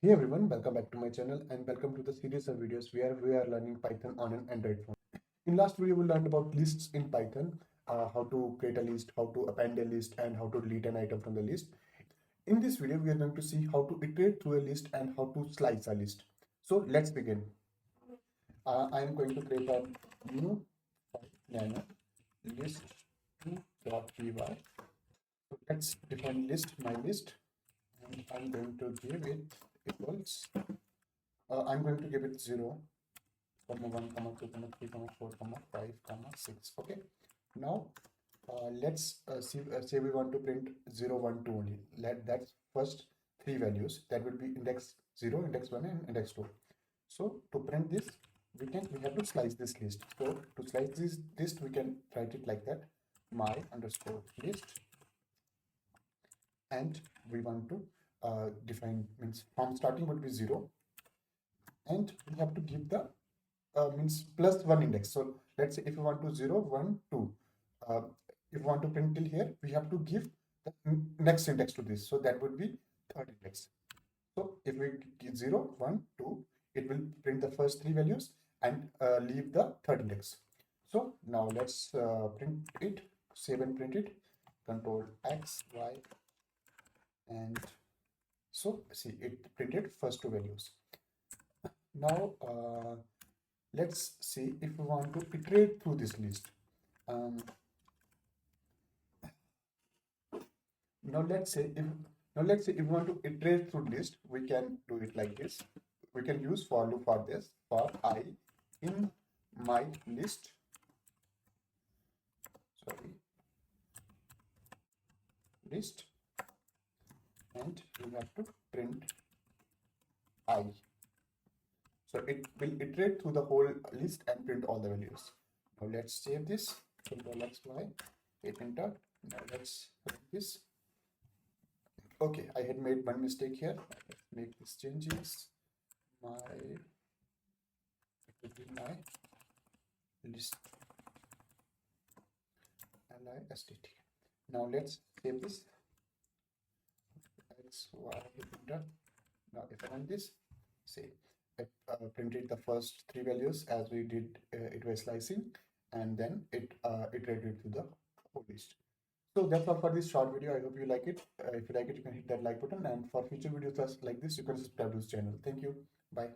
Hey everyone, welcome back to my channel and welcome to the series of videos where we are learning Python on an Android phone. In last video, we learned about lists in Python, how to create a list, how to append a list, and how to delete an item from the list. In this video, we are going to see how to iterate through a list and how to slice a list. So let's begin. I am going to create a new nano list2.py. So let's define list, my list, and I'm going to give it equals. I'm going to give it 0, comma 1, comma 2, comma 3, comma 4, comma 5, comma 6. Okay. Now let's say we want to print 0, 1, 2 only. That's first three values. That will be index 0, index 1, and index 2. So to print this, we have to slice this list. So to slice this list, we can write it like that: my underscore list, and we want to define, means from starting would be 0, and we have to give the means plus 1 index. So let's say if you want to 0, 1, 2, uh, if you want to print till here, we have to give the next index to this. So that would be third index. So if we give 0, 1, 2, it will print the first three values and leave the third index. So now let's print it, save and print it, Control X, Y, and so see, it printed first two values. Now let's see if we want to iterate through this list. Now let's say if we want to iterate through list, we can do it like this. We can use for loop for this. For I in my list, list, and we have to print I. So it will iterate through the whole list and print all the values. Now let's save this. Control X, Y, hit enter. Now let's run this. Okay, I had made one mistake here. Let's make these changes. It will be my list list. Now let's save this. X, Y, hit enter. Now if I run this, say it printed the first three values as we did it was slicing, and then it iterated to the whole list. So that's all for this short video. I hope you like it. If you like it, you can hit that like button, and for future videos like this, you can subscribe to this channel. Thank you. Bye.